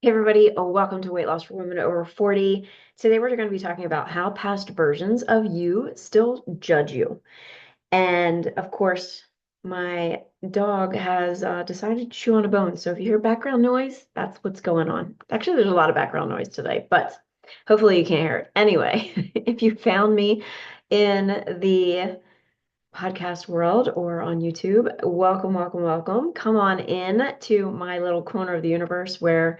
Hey everybody, welcome to Weight Loss for Women Over 40. Today we're going to be talking about how past versions of you still judge you. And of course, my dog has decided to chew on a bone. So if you hear background noise, that's what's going on. Actually, there's a lot of background noise today, but hopefully you can't hear it. Anyway, if you found me in the podcast world or on YouTube, welcome, welcome, welcome. Come on in to my little corner of the universe where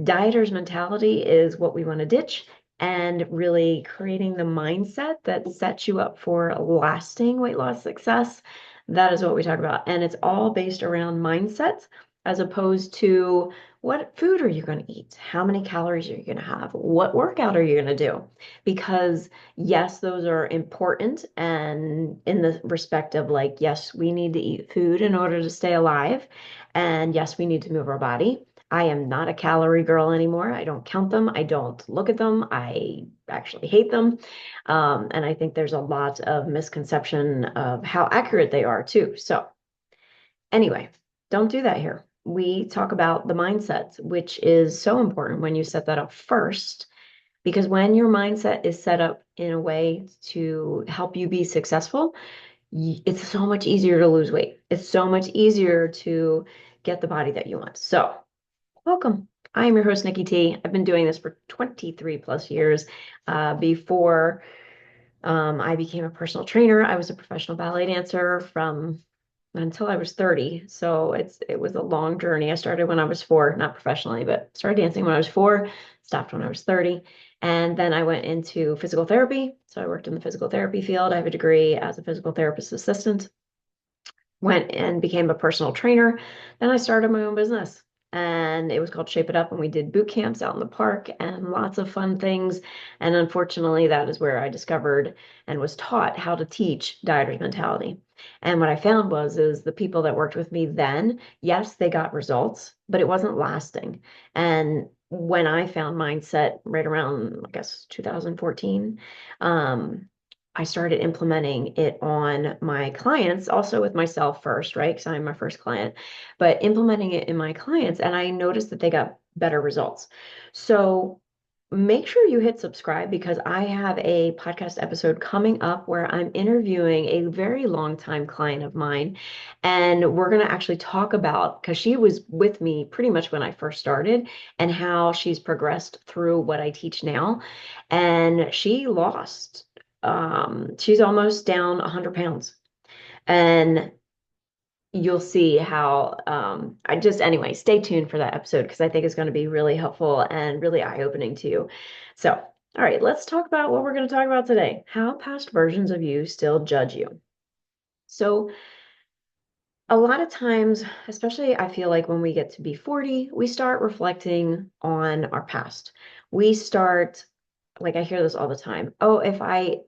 dieter's mentality is what we want to ditch and really creating the mindset that sets you up for lasting weight loss success. That is what we talk about. And it's all based around mindsets as opposed to what food are you going to eat? How many calories are you going to have? What workout are you going to do? Because yes, those are important. And in the respect of like, yes, we need to eat food in order to stay alive. And yes, we need to move our body. I am not a calorie girl anymore. I don't count them. I don't look at them. I actually hate them. And I think there's a lot of misconception of how accurate they are too. So anyway, don't do that here. We talk about the mindset, which is so important when you set that up first, because when your mindset is set up in a way to help you be successful, it's so much easier to lose weight. It's so much easier to get the body that you want. So welcome. I am your host, Nikki T. I've been doing this for 23 plus years. Before I became a personal trainer, I was a professional ballet dancer from until I was 30. So it was a long journey. I started when I was 4, not professionally, but started dancing when I was 4, stopped when I was 30. And then I went into physical therapy. So I worked in the physical therapy field. I have a degree as a physical therapist assistant, went and became a personal trainer. Then I started my own business and it was called Shape It Up. And we did boot camps out in the park and lots of fun things. And unfortunately, that is where I discovered and was taught how to teach dieter's mentality. And what I found is the people that worked with me then, yes, they got results, but it wasn't lasting. And when I found mindset right around, I guess, 2014, I started implementing it on my clients, also with myself first, right? Because I'm my first client, but implementing it in my clients, and I noticed that they got better results. So make sure you hit subscribe because I have a podcast episode coming up where I'm interviewing a very long time client of mine. And we're going to actually talk about, because she was with me pretty much when I first started, and how she's progressed through what I teach now. And she lost she's almost down 100 pounds. And you'll see how I just anyway, stay tuned for that episode because I think it's going to be really helpful and really eye-opening to you. So, all right, let's talk about what we're going to talk about today. How past versions of you still judge you. So, a lot of times, especially I feel like when we get to be 40, we start reflecting on our past. We start, like I hear this all the time. Oh, if I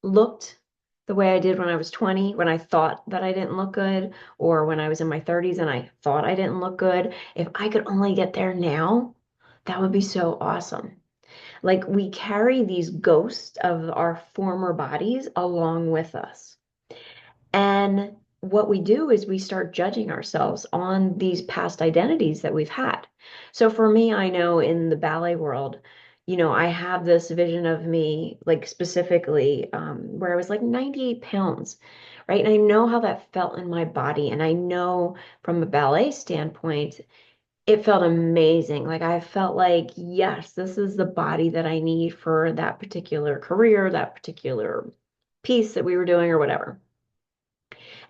looked the way I did when I was 20, when I thought that I didn't look good, or when I was in my 30s and I thought I didn't look good, if I could only get there now, that would be so awesome. Like we carry these ghosts of our former bodies along with us. And what we do is we start judging ourselves on these past identities that we've had. So for me, I know in the ballet world, I have this vision of me, like specifically, where I was like 98 pounds, right? And I know how that felt in my body. And I know from a ballet standpoint, it felt amazing. Like I felt like, yes, this is the body that I need for that particular career, that particular piece that we were doing or whatever.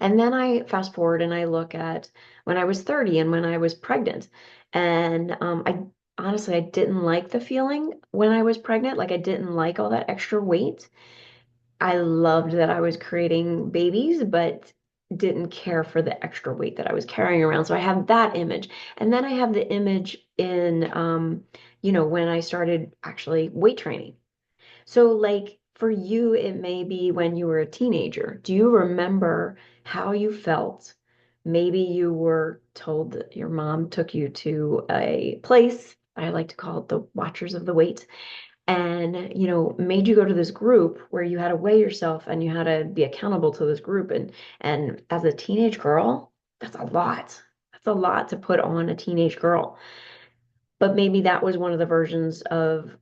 And then I fast forward and I look at when I was 30 and when I was pregnant. And I honestly, I didn't like the feeling when I was pregnant. Like I didn't like all that extra weight. I loved that I was creating babies, but didn't care for the extra weight that I was carrying around. So I have that image. And then I have the image in, when I started actually weight training. So, like for you, it may be when you were a teenager. Do you remember how you felt? Maybe you were told that your mom took you to a place, I like to call it the Watchers of the Weight, and made you go to this group where you had to weigh yourself and you had to be accountable to this group. And as a teenage girl, that's a lot. That's a lot to put on a teenage girl. But maybe that was one of the versions of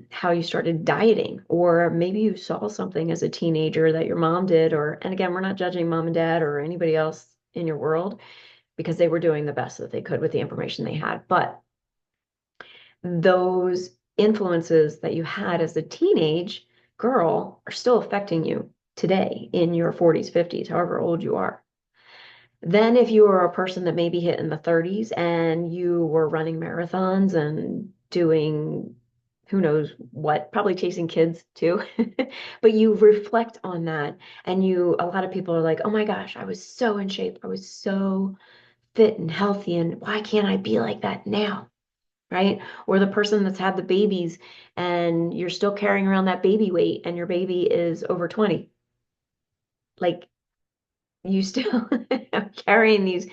how you started dieting, or maybe you saw something as a teenager that your mom did, or, and again, we're not judging mom and dad or anybody else in your world because they were doing the best that they could with the information they had. But those influences that you had as a teenage girl are still affecting you today in your 40s, 50s, however old you are. Then, if you were a person that maybe hit in the 30s and you were running marathons and doing who knows what, probably chasing kids too, but you reflect on that and a lot of people are like, oh my gosh, I was so in shape. I was so fit and healthy. And why can't I be like that now? Right? Or the person that's had the babies and you're still carrying around that baby weight and your baby is over 20. Like you still are carrying these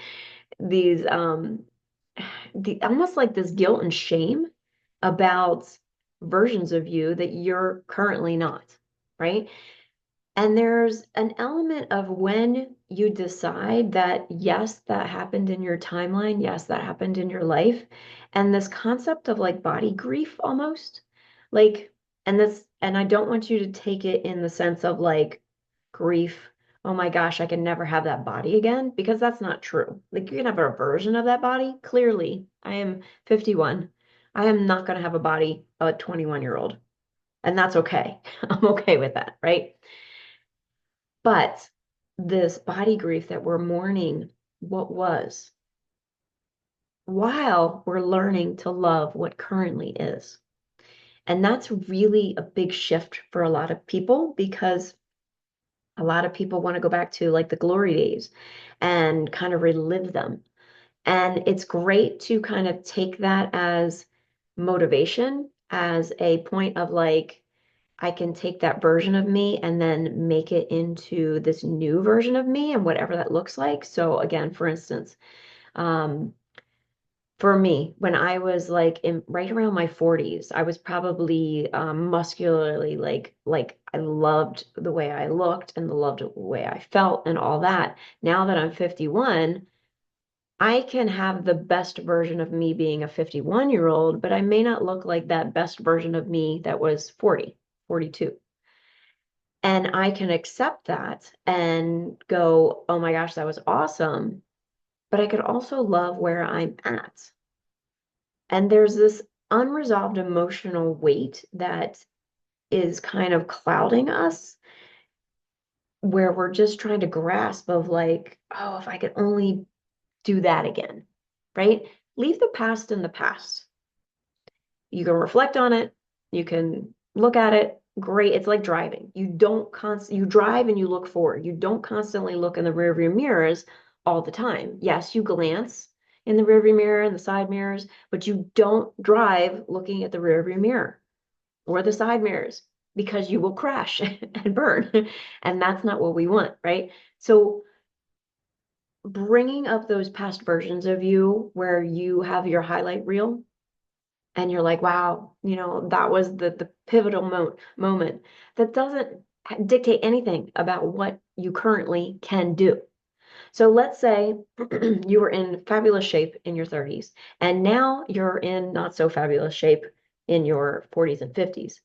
almost like this guilt and shame about versions of you that you're currently not, right? And there's an element of when you decide that, yes, that happened in your timeline, yes, that happened in your life, and this concept of like body grief almost, like, and I don't want you to take it in the sense of like grief, oh my gosh, I can never have that body again, because that's not true. Like, you can have a version of that body. Clearly, I am 51. I am not going to have a body of a 21-year-old, and that's okay. I'm okay with that, right? But this body grief that we're mourning what was while we're learning to love what currently is. And that's really a big shift for a lot of people because a lot of people want to go back to like the glory days and kind of relive them. And it's great to kind of take that as motivation, as a point of like, I can take that version of me and then make it into this new version of me and whatever that looks like. So again, for instance, um, for me, when I was like in right around my 40s, I was probably muscularly like I loved the way I looked and loved the way I felt and all that. Now that I'm 51, I can have the best version of me being a 51-year-old, but I may not look like that best version of me that was 40, 42. And I can accept that and go, oh my gosh, that was awesome. But I could also love where I'm at. And there's this unresolved emotional weight that is kind of clouding us, where we're just trying to grasp of like, oh, if I could only do that again, right? Leave the past in the past. You can reflect on it, you can look at it. Great. It's like driving. You drive and you look forward. You don't constantly look in the rearview mirrors all the time. Yes, you glance in the rearview mirror and the side mirrors, but you don't drive looking at the rearview mirror or the side mirrors because you will crash and burn. And that's not what we want, right? So bringing up those past versions of you where you have your highlight reel and you're like, wow, that was the pivotal moment that doesn't dictate anything about what you currently can do. So let's say you were in fabulous shape in your 30s, and now you're in not so fabulous shape in your 40s and 50s.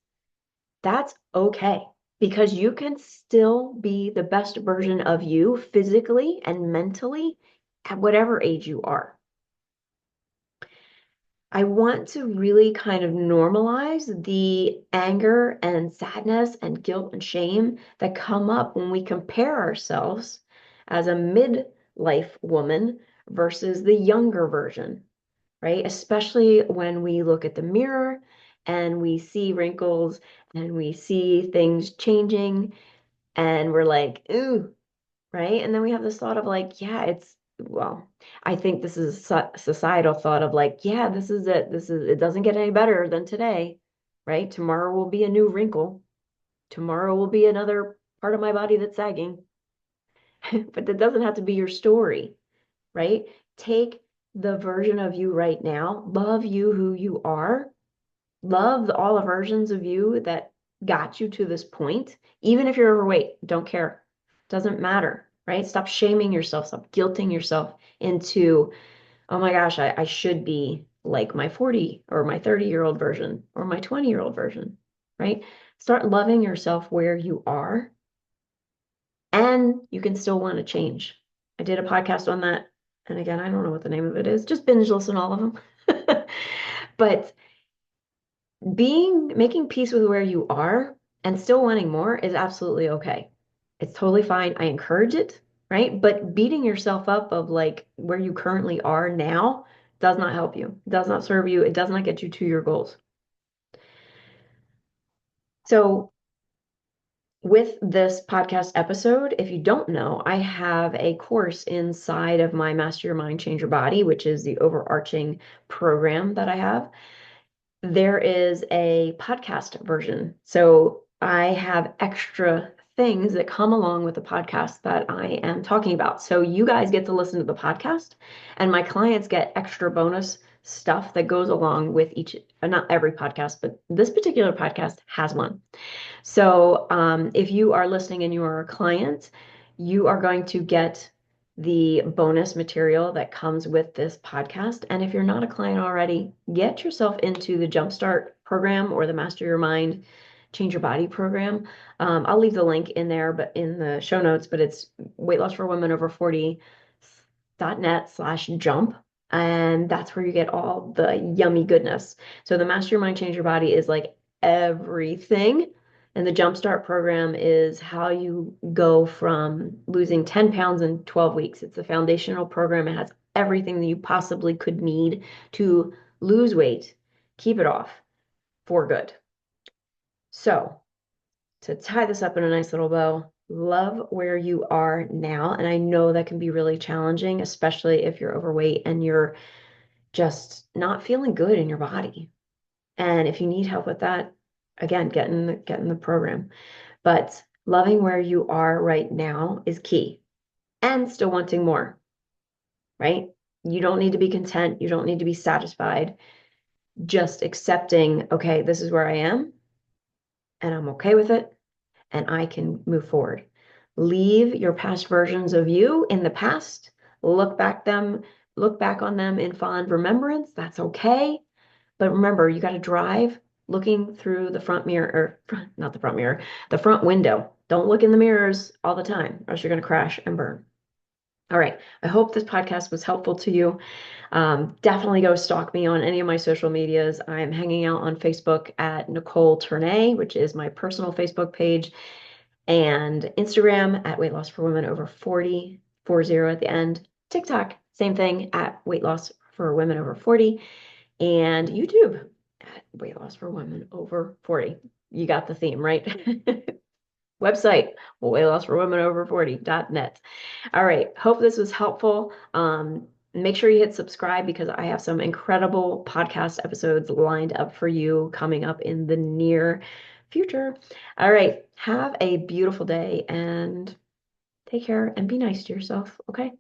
That's okay because you can still be the best version of you physically and mentally at whatever age you are. I want to really kind of normalize the anger and sadness and guilt and shame that come up when we compare ourselves as a midlife woman versus the younger version, right? Especially when we look at the mirror and we see wrinkles and we see things changing and we're like, ooh, right? And then we have this thought of like, yeah, well, I think this is a societal thought of like, yeah, this is it. It doesn't get any better than today, right? Tomorrow will be a new wrinkle. Tomorrow will be another part of my body that's sagging. But that doesn't have to be your story, right? Take the version of you right now, love you who you are, love all the versions of you that got you to this point. Even if you're overweight, don't care. Doesn't matter, right? Stop shaming yourself, stop guilting yourself into, oh my gosh, I should be like my 40 or my 30-year-old version or my 20-year-old version, right? Start loving yourself where you are, and you can still want to change. I did a podcast on that. And again, I don't know what the name of it is. Just binge listen all of them. But making peace with where you are and still wanting more is absolutely okay. It's totally fine. I encourage it, right? But beating yourself up of like where you currently are now does not help you. It does not serve you. It does not get you to your goals. So with this podcast episode, if you don't know, I have a course inside of my Master Your Mind, Change Your Body, which is the overarching program that I have. There is a podcast version. So I have extra things that come along with the podcast that I am talking about. So you guys get to listen to the podcast, and my clients get extra bonus stuff that goes along with each, not every podcast, but this particular podcast has one. So if you are listening and you are a client, you are going to get the bonus material that comes with this podcast. And if you're not a client already, get yourself into the Jumpstart program or the Master Your Mind, Change Your Body program. I'll leave the link in there, but in the show notes, but it's weight loss for women over 40.net/jump. And that's where you get all the yummy goodness. So the Master Your Mind, Change Your Body is like everything. And the Jumpstart program is how you go from losing 10 pounds in 12 weeks. It's a foundational program. It has everything that you possibly could need to lose weight, keep it off for good. So, to tie this up in a nice little bow, love where you are now. And I know that can be really challenging, especially if you're overweight and you're just not feeling good in your body. And if you need help with that, again, get in the program. But loving where you are right now is key, and still wanting more, right? You don't need to be content. You don't need to be satisfied. Just accepting, okay, this is where I am and I'm okay with it and I can move forward. Leave your past versions of you in the past. Look back on them in fond remembrance. That's okay. But remember, you got to drive looking through the front mirror, or not the front mirror, the front window. Don't look in the mirrors all the time, or else you're going to crash and burn. All right. I hope this podcast was helpful to you. Definitely go stalk me on any of my social medias. I'm hanging out on Facebook at Nicole Tournay, which is my personal Facebook page, and Instagram at Weight Loss for Women Over 40, 40 at the end. TikTok, same thing at Weight Loss for Women Over 40, and YouTube at Weight Loss for Women Over 40. You got the theme, right? Website, weight loss for women over 40.net. All right. Hope this was helpful. Make sure you hit subscribe because I have some incredible podcast episodes lined up for you coming up in the near future. All right. Have a beautiful day and take care and be nice to yourself. Okay.